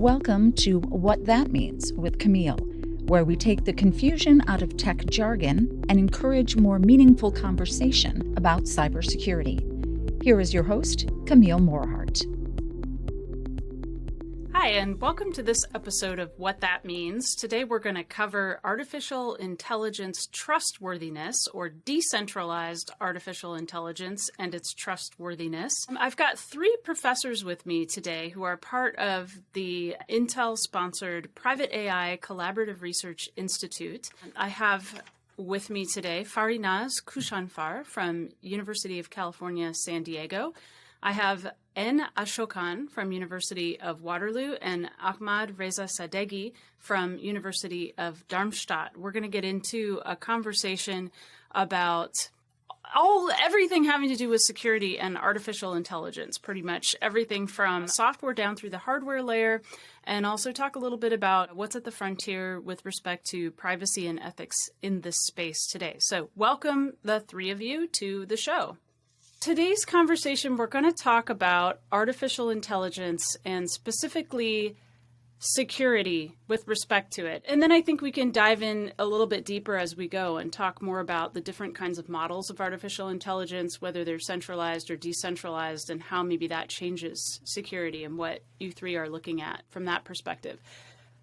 Welcome to What That Means with Camille, where we take the confusion out of tech jargon and encourage more meaningful conversation about cybersecurity. Here is your host, Camille Morhart. Hi, and welcome to this episode of What That Means. Today we're going to cover artificial intelligence trustworthiness, or decentralized artificial intelligence and its trustworthiness. I've got three professors with me today who are part of the Intel-sponsored Private AI Collaborative Research Institute. I have with me today Farinaz Koushanfar from University of California, San Diego. I have Asokan from University of Waterloo and Ahmad Sadeghi from University of Darmstadt. We're going to get into a conversation about everything having to do with security and artificial intelligence, pretty much everything from software down through the hardware layer, and also talk a little bit about what's at the frontier with respect to privacy and ethics in this space today. So welcome the three of you to the show. Today's conversation, we're going to talk about artificial intelligence and specifically security with respect to it. And then I think we can dive in a little bit deeper as we go and talk more about the different kinds of models of artificial intelligence, whether they're centralized or decentralized, and how maybe that changes security and what you three are looking at from that perspective.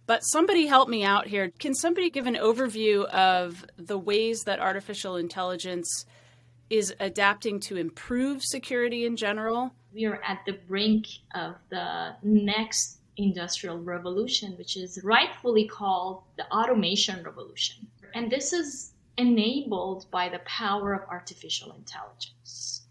But somebody help me out here. Can somebody give an overview of the ways that artificial intelligence is adapting to improve security in general? We are at the brink of the next industrial revolution, which is rightfully called the automation revolution. And this is enabled by the power of artificial intelligence.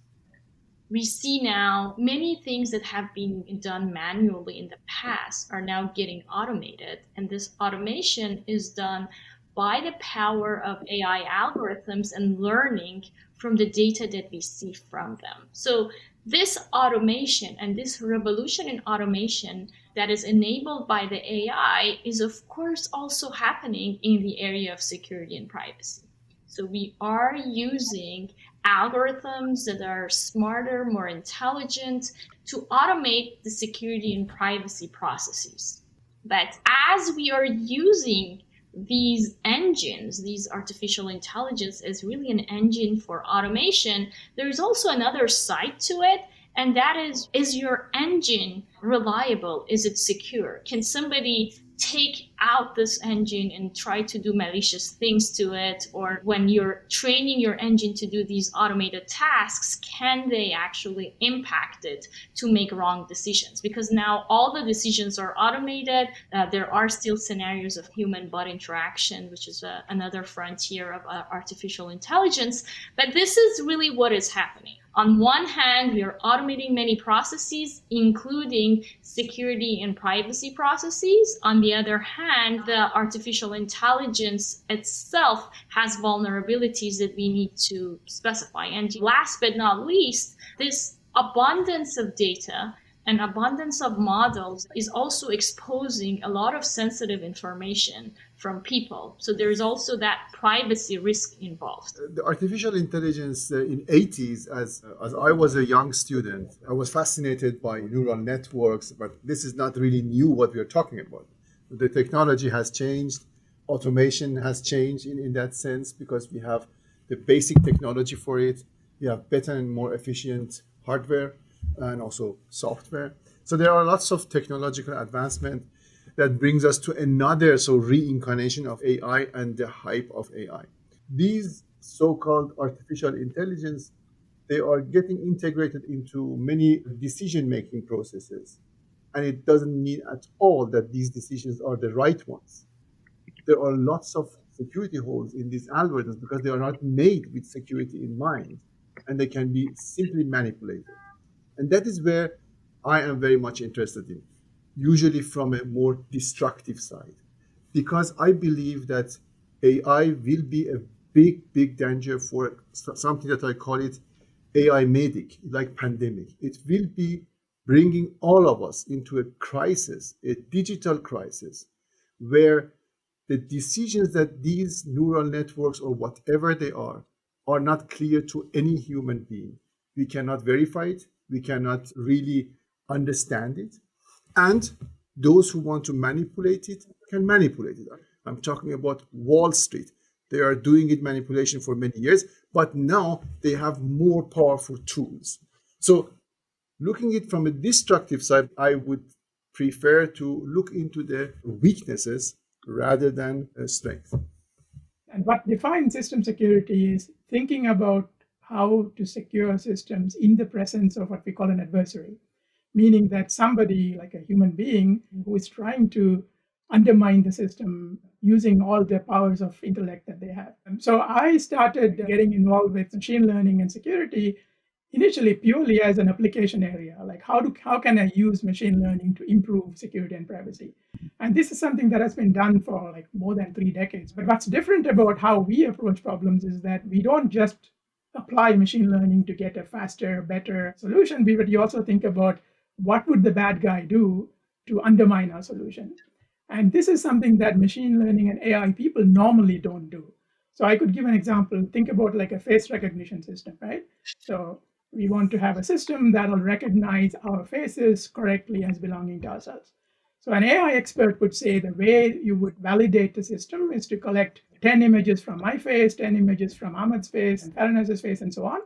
We see now many things that have been done manually in the past are now getting automated. And this automation is done by the power of AI algorithms and learning from the data that we see from them. So this automation and this revolution in automation that is enabled by the AI is of course also happening in the area of security and privacy. So we are using algorithms that are smarter, more intelligent to automate the security and privacy processes. But as we are using these engines, these artificial intelligence is really an engine for automation, there's also another side to it, and that is your engine reliable? Is it secure? Can somebody take out this engine and try to do malicious things to it? Or when you're training your engine to do these automated tasks, can they actually impact it to make wrong decisions? Because now all the decisions are automated. There are still scenarios of human-bot interaction, which is another frontier of artificial intelligence. But this is really what is happening. On one hand, we are automating many processes, including security and privacy processes. On the other hand, the artificial intelligence itself has vulnerabilities that we need to specify. And last but not least, this abundance of data and abundance of models is also exposing a lot of sensitive information from people. So there's also that privacy risk involved. The artificial intelligence in 80s, as I was a young student, I was fascinated by neural networks, but this is not really new what we are talking about. The technology has changed, automation has changed in that sense, because we have the basic technology for it. We have better and more efficient hardware and also software. So there are lots of technological advancement that brings us to another reincarnation of AI and the hype of AI. These so-called artificial intelligence, they are getting integrated into many decision-making processes. And it doesn't mean at all that these decisions are the right ones. There are lots of security holes in these algorithms because they are not made with security in mind, and they can be simply manipulated. And that is where I am very much interested in, usually from a more destructive side, because I believe that AI will be a big danger for something that I call it AI medic, like pandemic. It will be bringing all of us into a crisis, a digital crisis, where the decisions that these neural networks or whatever they are not clear to any human being. We cannot verify it. We cannot really understand it. And Those who want to manipulate it can manipulate it. I'm talking about Wall Street. They are doing it manipulation for many years, but now they have more powerful tools. So looking at it from a destructive side, I would prefer to look into the weaknesses rather than strength. And what defines system security is thinking about how to secure systems in the presence of what we call an adversary, meaning that somebody like a human being who is trying to undermine the system using all the powers of intellect that they have. So I started getting involved with machine learning and security initially purely as an application area, like how can I use machine learning to improve security and privacy? And this is something that has been done for like more than 3 decades. But what's different about how we approach problems is that we don't just apply machine learning to get a faster, better solution, but you also think about what would the bad guy do to undermine our solution. And this is something that machine learning and AI people normally don't do. So I could give an example. Think about like a face recognition system, right? So we want to have a system that will recognize our faces correctly as belonging to ourselves. So an AI expert would say the way you would validate the system is to collect 10 images from my face, 10 images from Ahmad's face, and Farinaz's face, and so on,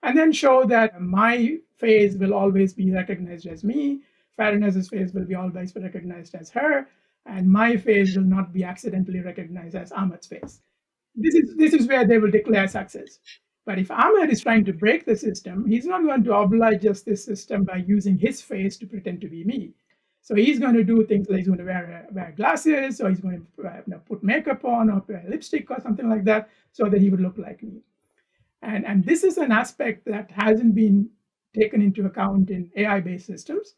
and then show that my face will always be recognized as me, Farinaz's face will be always recognized as her, and my face will not be accidentally recognized as Ahmad's face. This is where they will declare success. But if Ahmad is trying to break the system, he's not going to oblige us this system by using his face to pretend to be me. So he's going to do things like he's going to wear glasses, or he's going to put makeup on, or wear lipstick or something like that, so that he would look like me. And this is an aspect that hasn't been taken into account in AI-based systems.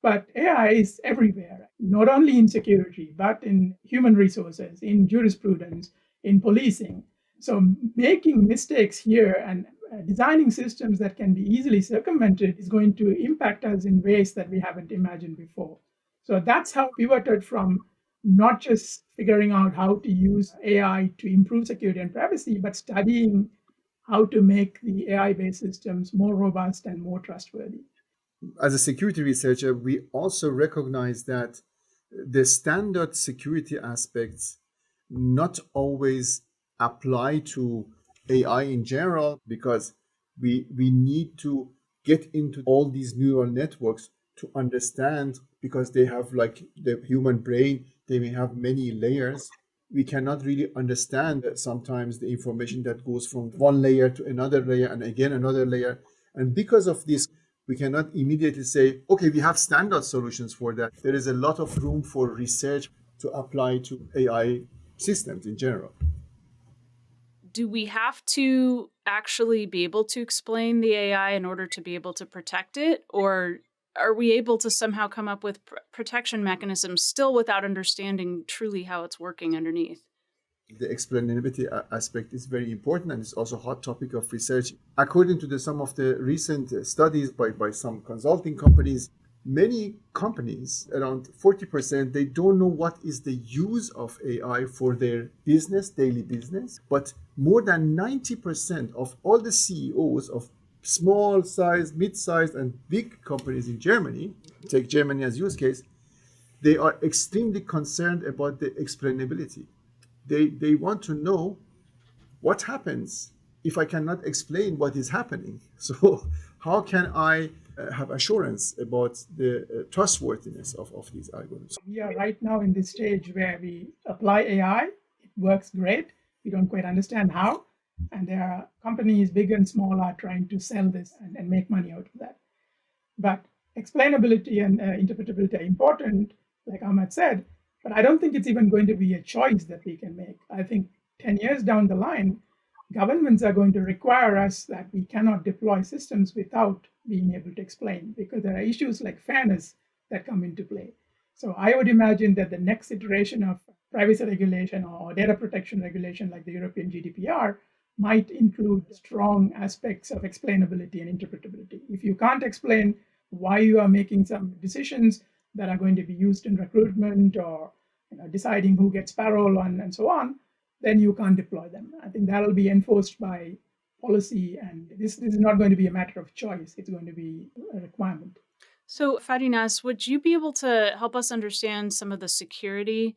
But AI is everywhere, not only in security, but in human resources, in jurisprudence, in policing. So making mistakes here and designing systems that can be easily circumvented is going to impact us in ways that we haven't imagined before. So that's how we pivoted from not just figuring out how to use AI to improve security and privacy, but studying how to make the AI-based systems more robust and more trustworthy. As a security researcher, we also recognize that the standard security aspects not always apply to AI in general, because we need to get into all these neural networks to understand, because they have, like the human brain, they may have many layers. We cannot really understand sometimes the information that goes from one layer to another layer and again another layer. And because of this, we cannot immediately say, okay, we have standard solutions for that. There is a lot of room for research to apply to AI systems in general. Do we have to actually be able to explain the AI in order to be able to protect it? Or are we able to somehow come up with protection mechanisms still without understanding truly how it's working underneath? The explainability aspect is very important, and it's also a hot topic of research. According to some of the recent studies by some consulting companies, many companies, around 40%, they don't know what is the use of AI for their business, daily business. But more than 90% of all the CEOs of small size, mid-sized, and big companies in Germany, take Germany as use case, they are extremely concerned about the explainability. They want to know what happens if I cannot explain what is happening. So how can I have assurance about the trustworthiness of these algorithms? We are right now in this stage where we apply AI. It works great. We don't quite understand how. And there are companies, big and small, are trying to sell this and make money out of that. But explainability and interpretability are important, like Ahmad said, but I don't think it's even going to be a choice that we can make. I think 10 years down the line, governments are going to require us that we cannot deploy systems without being able to explain, because there are issues like fairness that come into play. So I would imagine that the next iteration of privacy regulation or data protection regulation, like the European GDPR, might include strong aspects of explainability and interpretability. If you can't explain why you are making some decisions that are going to be used in recruitment or deciding who gets parole and so on, then you can't deploy them. I think that will be enforced by policy, and this is not going to be a matter of choice. It's going to be a requirement. So, Farinaz, would you be able to help us understand some of the security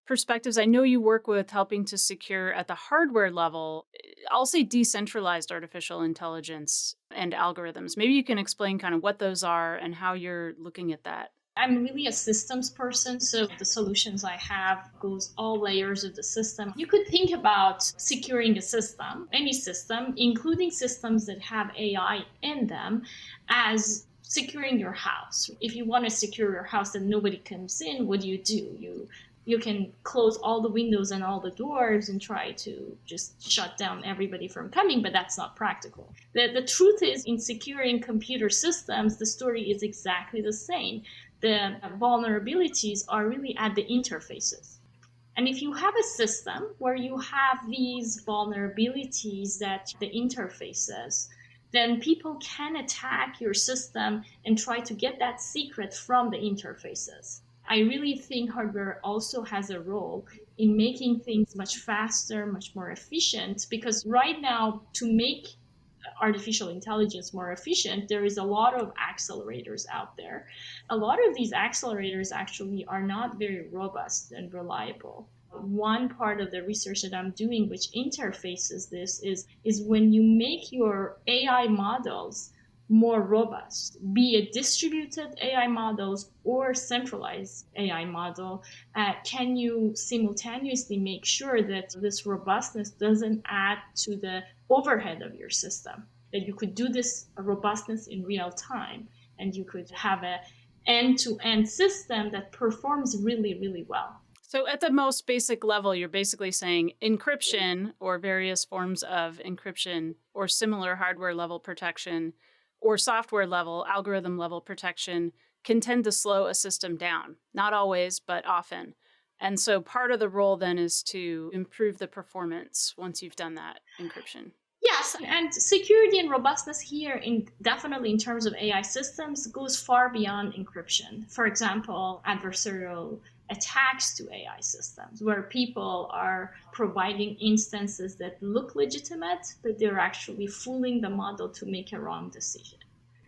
perspectives? I know you work with helping to secure at the hardware level, I'll say decentralized artificial intelligence and algorithms. Maybe you can explain kind of what those are and how you're looking at that. I'm really a systems person, so the solutions I have goes all layers of the system. You could think about securing a system, any system, including systems that have AI in them, as securing your house. If you want to secure your house and nobody comes in, what do? You can close all the windows and all the doors and try to just shut down everybody from coming, but that's not practical. The truth is, in securing computer systems, the story is exactly the same. The vulnerabilities are really at the interfaces. And if you have a system where you have these vulnerabilities at the interfaces, then people can attack your system and try to get that secret from the interfaces. I really think hardware also has a role in making things much faster, much more efficient, because right now, to make artificial intelligence more efficient, there is a lot of accelerators out there. A lot of these accelerators actually are not very robust and reliable. One part of the research that I'm doing, which interfaces this, is when you make your AI models more robust, be it distributed AI models or centralized AI model, can you simultaneously make sure that this robustness doesn't add to the overhead of your system, that you could do this robustness in real time, and you could have an end-to-end system that performs really, really well. So at the most basic level, you're basically saying encryption or various forms of encryption or similar hardware level protection or software level, algorithm level protection can tend to slow a system down. Not always, but often. And so part of the role then is to improve the performance once you've done that encryption. Yes, and security and robustness here, definitely in terms of AI systems, goes far beyond encryption. For example, adversarial attacks to AI systems, where people are providing instances that look legitimate, but they're actually fooling the model to make a wrong decision.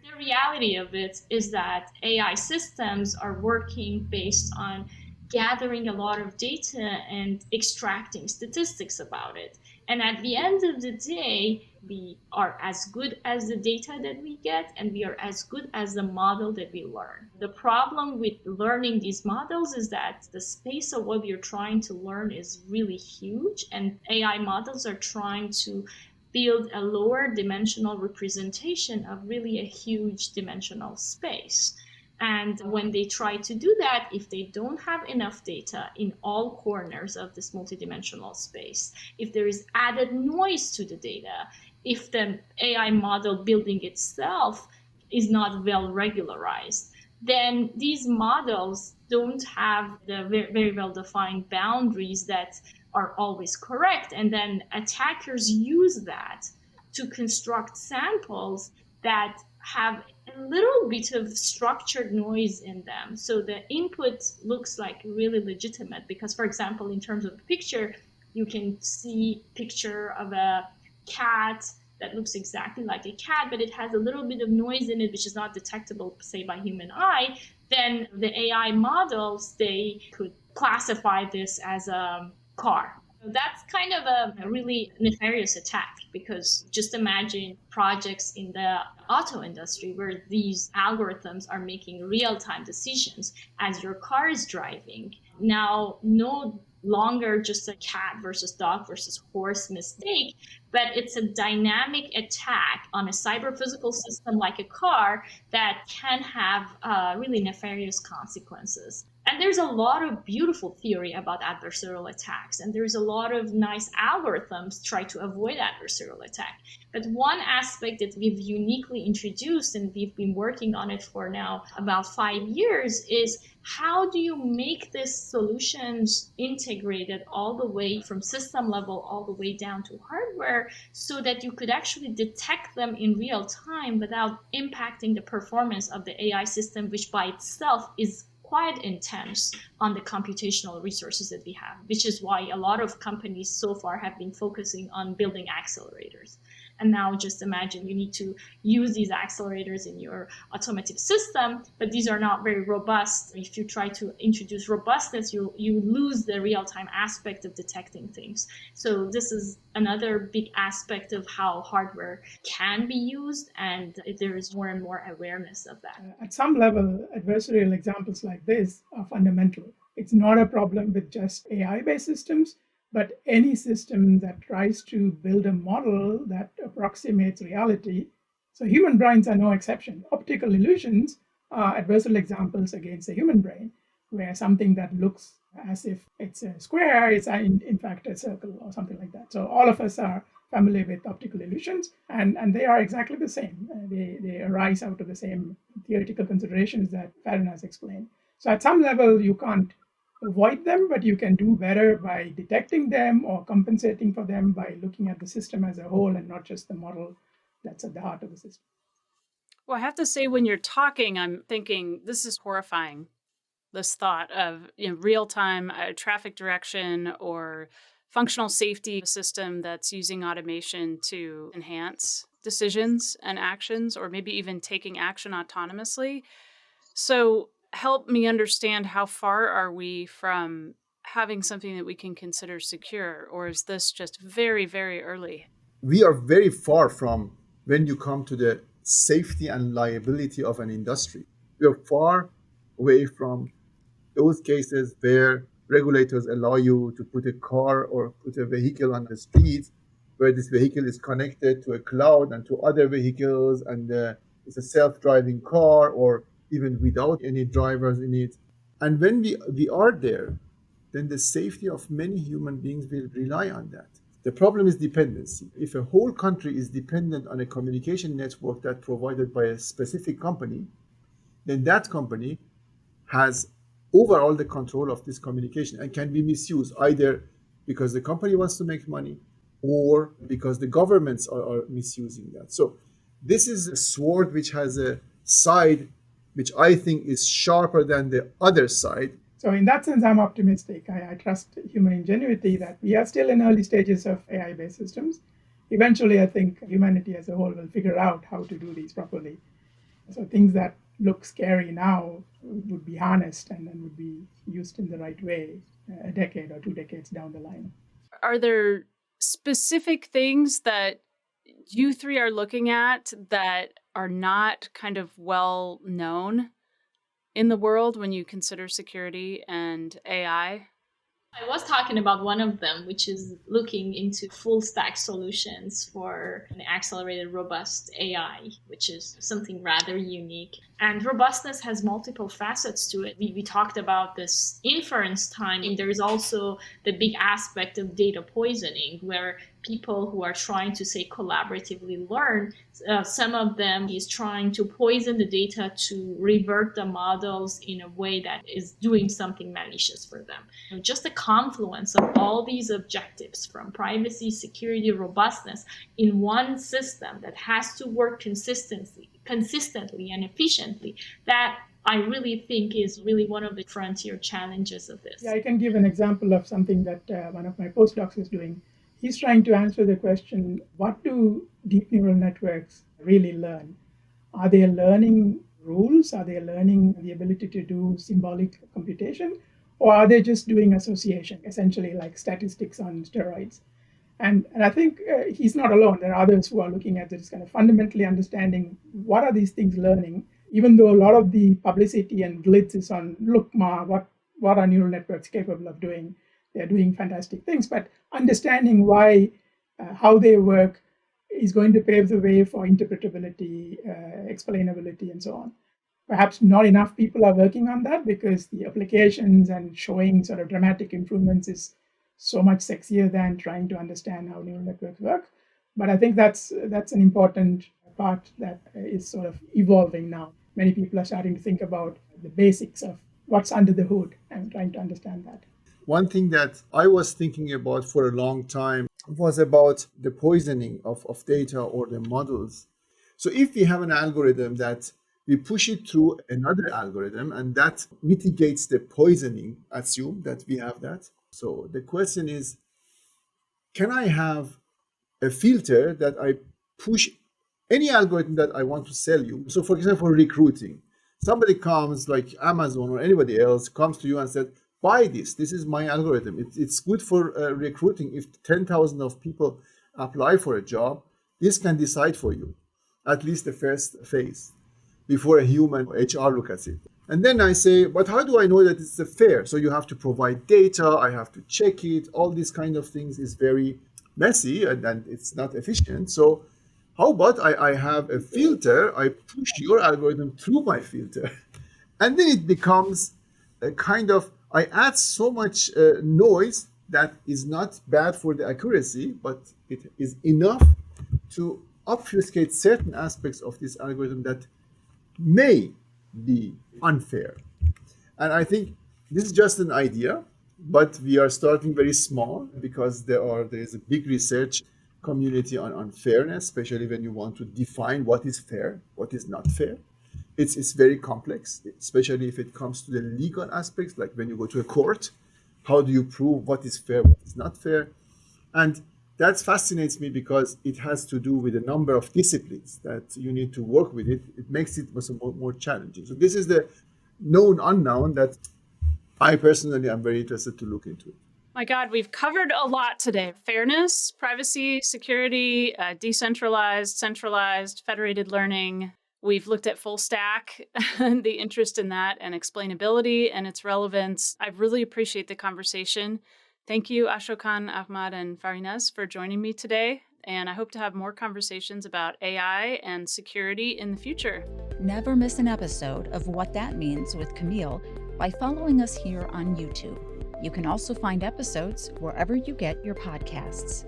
The reality of it is that AI systems are working based on gathering a lot of data and extracting statistics about it. And at the end of the day, we are as good as the data that we get, and we are as good as the model that we learn. The problem with learning these models is that the space of what you're trying to learn is really huge, and AI models are trying to build a lower dimensional representation of really a huge dimensional space. And when they try to do that, if they don't have enough data in all corners of this multidimensional space, if there is added noise to the data, if the AI model building itself is not well regularized, then these models don't have the very well-defined boundaries that are always correct. And then attackers use that to construct samples that have a little bit of structured noise in them. So the input looks like really legitimate because, for example, in terms of the picture, you can see a picture of a cat that looks exactly like a cat, but it has a little bit of noise in it, which is not detectable, say, by human eye. Then the AI models, they could classify this as a car. That's kind of a really nefarious attack, because just imagine projects in the auto industry where these algorithms are making real-time decisions as your car is driving. Now, no longer just a cat versus dog versus horse mistake, but it's a dynamic attack on a cyber-physical system like a car that can have really nefarious consequences. And there's a lot of beautiful theory about adversarial attacks, and there's a lot of nice algorithms try to avoid adversarial attack. But one aspect that we've uniquely introduced, and we've been working on it for now about 5 years, is how do you make these solutions integrated all the way from system level all the way down to hardware, so that you could actually detect them in real time without impacting the performance of the AI system, which by itself is quite intense on the computational resources that we have, which is why a lot of companies so far have been focusing on building accelerators. And now just imagine you need to use these accelerators in your automotive system, but these are not very robust. If you try to introduce robustness, you lose the real-time aspect of detecting things. So this is another big aspect of how hardware can be used, and there is more and more awareness of that. At some level, adversarial examples like this are fundamental. It's not a problem with just AI-based systems, but any system that tries to build a model that approximates reality. So human brains are no exception. Optical illusions are adversarial examples against the human brain, where something that looks as if it's a square is in fact a circle or something like that. So all of us are familiar with optical illusions, and they are exactly the same. They arise out of the same theoretical considerations that Farinaz explained. So at some level, you can't avoid them, but you can do better by detecting them or compensating for them by looking at the system as a whole and not just the model that's at the heart of the system. Well, I have to say, when you're talking, I'm thinking this is horrifying. This thought of real-time traffic direction or functional safety system that's using automation to enhance decisions and actions, or maybe even taking action autonomously. So help me understand, how far are we from having something that we can consider secure, or is this just very, very early? We are very far from when you come to the safety and liability of an industry. We are far away from those cases where regulators allow you to put a car or put a vehicle on the street, where this vehicle is connected to a cloud and to other vehicles, and it's a self-driving car, or even without any drivers in it. And when we are there, then the safety of many human beings will rely on that. The problem is dependency. If a whole country is dependent on a communication network that's provided by a specific company, then that company has overall the control of this communication and can be misused, either because the company wants to make money or because the governments are misusing that. So this is a sword which has a side which I think is sharper than the other side. So in that sense, I'm optimistic. I trust human ingenuity that we are still in early stages of AI-based systems. Eventually, I think humanity as a whole will figure out how to do these properly. So things that look scary now would be harnessed and then would be used in the right way a decade or 2 decades down the line. Are there specific things that you three are looking at that are not kind of well known in the world when you consider security and AI? I was talking about one of them, which is looking into full stack solutions for an accelerated robust AI, which is something rather unique. And robustness has multiple facets to it. We talked about this inference time. And there is also the big aspect of data poisoning, where people who are trying to, say, collaboratively learn, some of them is trying to poison the data to revert the models in a way that is doing something malicious for them. Just the confluence of all these objectives, from privacy, security, robustness, in one system that has to work consistently and efficiently, that I really think is really one of the frontier challenges of this. Yeah, I can give an example of something that one of my postdocs is doing. He's trying to answer the question, what do deep neural networks really learn? Are they learning rules? Are they learning the ability to do symbolic computation? Or are they just doing association, essentially like statistics on steroids? And I think he's not alone. There are others who are looking at this, kind of fundamentally understanding what are these things learning, even though a lot of the publicity and glitz is on, look, Ma, what are neural networks capable of doing? They're doing fantastic things, but understanding why, how they work is going to pave the way for interpretability, explainability, and so on. Perhaps not enough people are working on that because the applications and showing sort of dramatic improvements is so much sexier than trying to understand how neural networks work. But I think that's an important part that is sort of evolving now. Many people are starting to think about the basics of what's under the hood and trying to understand that. One thing that I was thinking about for a long time was about the poisoning of data or the models. So if we have an algorithm that we push it through another algorithm and that mitigates the poisoning, assume that we have that. So the question is, can I have a filter that I push any algorithm that I want to sell you. So for example, for recruiting, somebody comes like Amazon or anybody else comes to you and said, buy this. This is my algorithm. It's good for recruiting. If 10,000 of people apply for a job, this can decide for you, at least the first phase, before a human HR look at it. And then I say, but how do I know that it's fair? So you have to provide data. I have to check it. All these kind of things is very messy and it's not efficient. So how about I have a filter? I push your algorithm through my filter. And then it becomes a kind of, I add so much noise that is not bad for the accuracy, but it is enough to obfuscate certain aspects of this algorithm that may be unfair. And I think this is just an idea, but we are starting very small because there is a big research community on fairness, especially when you want to define what is fair, what is not fair. It's very complex, especially if it comes to the legal aspects, like when you go to a court, how do you prove what is fair, what is not fair? And that fascinates me because it has to do with a number of disciplines that you need to work with it. It makes it more challenging. So this is the known unknown that I personally am very interested to look into. My God, we've covered a lot today. Fairness, privacy, security, decentralized, centralized, federated learning. We've looked at full stack and the interest in that and explainability and its relevance. I really appreciate the conversation. Thank you, Asokan, Ahmad, and Farinaz for joining me today. And I hope to have more conversations about AI and security in the future. Never miss an episode of What That Means with Camille by following us here on YouTube. You can also find episodes wherever you get your podcasts.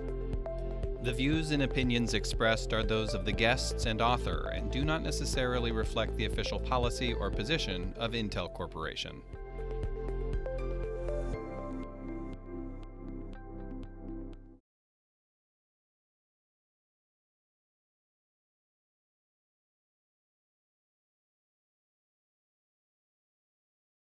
The views and opinions expressed are those of the guests and author and do not necessarily reflect the official policy or position of Intel Corporation.